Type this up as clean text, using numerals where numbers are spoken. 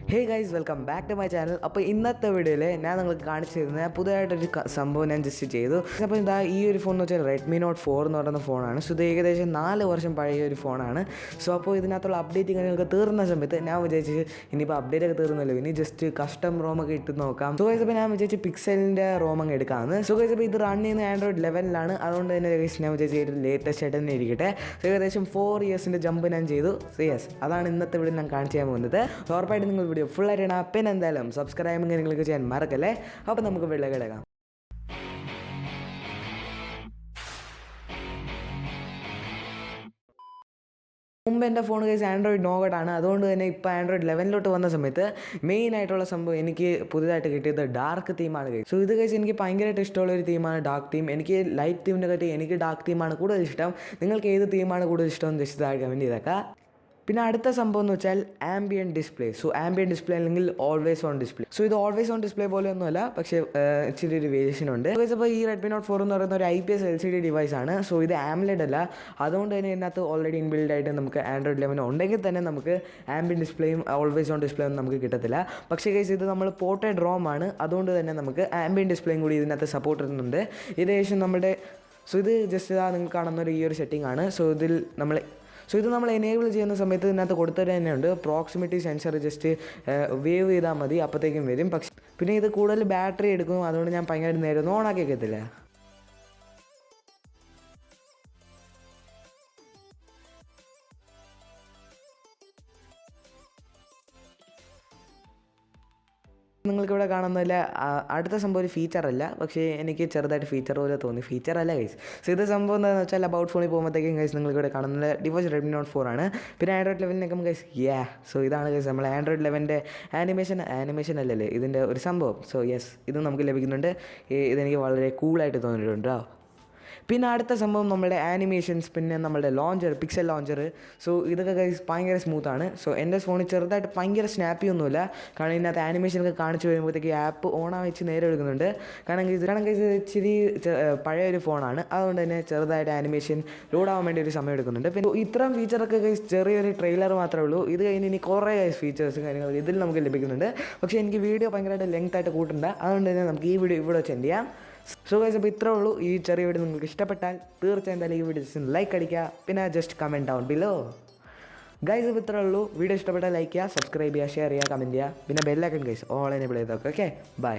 Hey guys, welcome back to my channel. അപ്പോൾ ഇന്നത്തെ വീഡിയോയിൽ ഞാൻ നിങ്ങൾക്ക് കാണിച്ചു തരുന്നത് പുതിയതായിട്ടൊരു സംഭവം ഞാൻ ജസ്റ്റ് ചെയ്തു. അപ്പോൾ ഇതാ ഈ ഒരു ഫോൺ എന്ന് വെച്ചാൽ Redmi Note 4 എന്ന് പറയുന്ന ഫോണാണ്. സോ ഇത് ഏകദേശം 4 വർഷം പഴയ ഒരു ഫോണാണ്. സോ അപ്പോൾ ഇതിനകത്തുള്ള അപ്ഡേറ്റിംഗ് നിങ്ങൾക്ക് തീർന്ന സമയത്ത് ഞാൻ വിചാരിച്ച് ഇനിയിപ്പോൾ അപ്ഡേറ്റ് ഒക്കെ തീർന്നല്ലോ, ഇനി ജസ്റ്റ് കസ്റ്റം റോമൊക്കെ ഇട്ട് നോക്കാം. സോ ഗൈസ് അപ്പോൾ ഞാൻ വിചാരിച്ച് പിക്സലിൻ്റെ റോം അങ്ങ് എടുക്കാമെന്ന്. സോ ഗൈസ് അപ്പോൾ ഇത് റൺ ചെയ്യുന്ന Android 11-ലാണ്. അതുകൊണ്ട് തന്നെ ഗൈസ് ഞാൻ വിചാരിച്ച് ഒരു ലേറ്റസ്റ്റ് ആയിട്ട് തന്നെ ഇരിക്കട്ടെ. സോ ഏകദേശം 4 ഇയേഴ്സിൻ്റെ ജമ്പ് ഞാൻ ചെയ്തു. സോ യെസ്, അതാണ് ഇന്നത്തെ വീഡിയോ ഞാൻ കാണിച്ചു തരാൻ പോകുന്നത്. ഉറപ്പായിട്ട് നിങ്ങൾ വീഡിയോ ഫുൾ ആയിട്ടാണ്. പിന്നെ എന്തായാലും സബ്സ്ക്രൈബ് നിങ്ങൾക്ക് ചെയ്യാൻ മറക്കല്ലേ. അപ്പോൾ നമുക്ക് വീട്ടിലേക്ക് കിടക്കാം. മുമ്പ് എൻ്റെ ഫോൺ കേസ് ആൻഡ്രോയിഡ് നോഗട്ടാണ്. അതുകൊണ്ട് തന്നെ ഇപ്പോൾ ആൻഡ്രോയിഡ് 11 വന്ന സമയത്ത് മെയിൻ ആയിട്ടുള്ള സംഭവം എനിക്ക് പുതിയതായിട്ട് കിട്ടിയത് ഡാർക്ക് തീമാണ് കേസ്. സോ ഇത് കേസ് എനിക്ക് ഭയങ്കരമായിട്ട് ഇഷ്ടമുള്ള ഒരു തീമാണ് ഡാർക്ക് തീം. എനിക്ക് ലൈറ്റ് തീമിനെ കാട്ടി എനിക്ക് ഡാർക്ക് തീമാണ് കൂടുതൽ ഇഷ്ടം. നിങ്ങൾക്ക് ഏത് തീമാണ് കൂടുതൽ ഇഷ്ടം എന്ന് ജസ്റ്റ് താഴെ കമൻറ്റ് ചെയ്തേക്കാം. പിന്നെ അടുത്ത സംഭവം എന്ന് വെച്ചാൽ ambient display. So ambient display അല്ലെങ്കിൽ ഓൾവേസ് ഓൺ ഡിസ്പ്ലേ. സോ ഇത് ഓൾവേസ് ഓൺ ഡിസ്പ്ലേ പോലെയൊന്നുമല്ല, പക്ഷേ ഇച്ചിരി ഒരു വേരിയേഷൻ ഉണ്ട്. അപ്പോൾ ഈ Redmi Note 4 എന്ന് പറയുന്ന ഒരു IPS LCD ഡിവൈസ് ആണ്. സോ ഇത് AMOLED അല്ല. അതുകൊണ്ട് തന്നെ ഇതിനകത്ത് ഓൾറെഡി ഇൻബിൽഡ് ആയിട്ട് നമുക്ക് ആൻഡ്രോയിഡ് 11 ഉണ്ടെങ്കിൽ തന്നെ നമുക്ക് ആംബിയൻ ഡിസ്പ്ലേയും ഓൾവേസ് ഓൺ ഡിസ്പ്ലേ ഒന്നും നമുക്ക് കിട്ടത്തില്ല. പക്ഷേ കേസ് ഇത് നമ്മൾ പോർട്ടഡ് റോം ആണ്. അതുകൊണ്ട് തന്നെ നമുക്ക് ആംബിയൻ ഡിസ്പ്ലേയും കൂടി ഇതിനകത്ത് സപ്പോർട്ട് ചെയ്യുന്നുണ്ട്. ഏകദേശം നമ്മുടെ ഇത് ജസ്റ്റ് നിങ്ങൾ കാണുന്ന ഈ ഒരു സെറ്റിംഗ് ആണ്. ഇത് നമ്മൾ എനേബിൾ ചെയ്യുന്ന സമയത്ത് ഇതിനകത്ത് കൊടുത്തത് തന്നെയുണ്ട് പ്രോക്സിമിറ്റി സെൻസർ. ജസ്റ്റ് വേവ് ചെയ്താൽ മതി, അപ്പോഴത്തേക്കും വരും. പക്ഷേ പിന്നെ ഇത് കൂടുതൽ ബാറ്ററി എടുക്കും. അതുകൊണ്ട് ഞാൻ ഭയങ്കര നേരം ഓണാക്കി വെക്കത്തില്ല. നിങ്ങൾക്കിവിടെ കാണുന്നില്ല. അടുത്ത സംഭവം ഒരു ഫീച്ചറല്ല, പക്ഷേ എനിക്ക് ചെറുതായിട്ട് ഫീച്ചർ പോലെ തോന്നി. ഫീച്ചറല്ല ഗൈസ്. സോ ഇത് സംഭവം എന്താണെന്ന് വെച്ചാൽ അബൌട്ട് ഫോണിൽ പോകുമ്പോഴത്തേക്കും ഗൈസ് നിങ്ങൾക്കിവിടെ കാണുന്നത് ഡിവൈസ് Redmi Note 4 ആണ്. പിന്നെ ആൻഡ്രോയിഡ് 11 ഗൈസ് സോ ഇതാണ് ഗൈസ് നമ്മൾ ആൻഡ്രോയിഡ് 11 ആനിമേഷൻ അല്ലല്ലേ ഇതിൻ്റെ ഒരു സംഭവം. സോ യെസ്, ഇത് നമുക്ക് ലഭിക്കുന്നുണ്ട്. ഇതെനിക്ക് വളരെ കൂളായിട്ട് തോന്നിയിട്ടുണ്ട്. പിന്നെ അടുത്ത സംഭവം നമ്മുടെ ആനിമേഷൻസ്, പിന്നെ നമ്മുടെ പിക്സൽ ലോഞ്ചർ. സോ ഇതൊക്കെ ഗൈസ് ഭയങ്കര സ്മൂത്താണ്. സോ എൻ്റെ ഫോണിൽ ചെറുതായിട്ട് ഭയങ്കര സ്നാപ്പി ഒന്നുമില്ല. കാരണം ഇതിനകത്ത് ആനിമേഷനൊക്കെ കാണിച്ച് വരുമ്പോഴത്തേക്ക് ആപ്പ് ഓണാ വെച്ച് നേരെ എടുക്കുന്നുണ്ട്. കാരണം ഇത് ഇച്ചിരി പഴയ ഒരു ഫോണാണ്. അതുകൊണ്ട് തന്നെ ചെറുതായിട്ട് ആനിമേഷൻ ലോഡാവാൻ വേണ്ടി ഒരു സമയം എടുക്കുന്നുണ്ട്. പിന്നെ ഇത്രയും ഫീച്ചറൊക്കെ ഗൈസ് ചെറിയൊരു ട്രെയിലർ മാത്രമേ ഉള്ളൂ. ഇത് കഴിഞ്ഞ് ഇനി കുറേ ഫീച്ചേഴ്സും കാര്യങ്ങളും ഇതിൽ നമുക്ക് ലഭിക്കുന്നുണ്ട്. പക്ഷേ എനിക്ക് വീഡിയോ ഭയങ്കരമായിട്ട് ലെങ്ത് ആയിട്ട് കൂട്ടണ്ട. അതുകൊണ്ട് തന്നെ നമുക്ക് ഈ വീഡിയോ ഇവിടെ വെച്ച് എന്ത് ചെയ്യാം. സോ ഗൈസ് അപ്പോൾ ഇത്രേ ഉള്ളൂ. ഈ ചെറിയ വീഡിയോ നിങ്ങൾക്ക് ഇഷ്ടപ്പെട്ടാൽ തീർച്ചയായും എന്തായാലും ഈ വീഡിയോ ജസ്റ്റ് ലൈക്ക് അടിക്കുക. പിന്നെ just comment down below. Guys അപ്പോൾ ഇത്രേ ഉള്ളൂ. വീഡിയോ ഇഷ്ടപ്പെട്ടാൽ ലൈക്ക് ചെയ്യുക, സബ്സ്ക്രൈബ് ചെയ്യുക, ഷെയർ ചെയ്യുക, കമൻറ്റ് ചെയ്യുക. പിന്നെ ബെല്ലൈക്കൺ ഗൈസ് ഓൾ എനേബിൾ ചെയ്തൊക്കെ. Okay, by.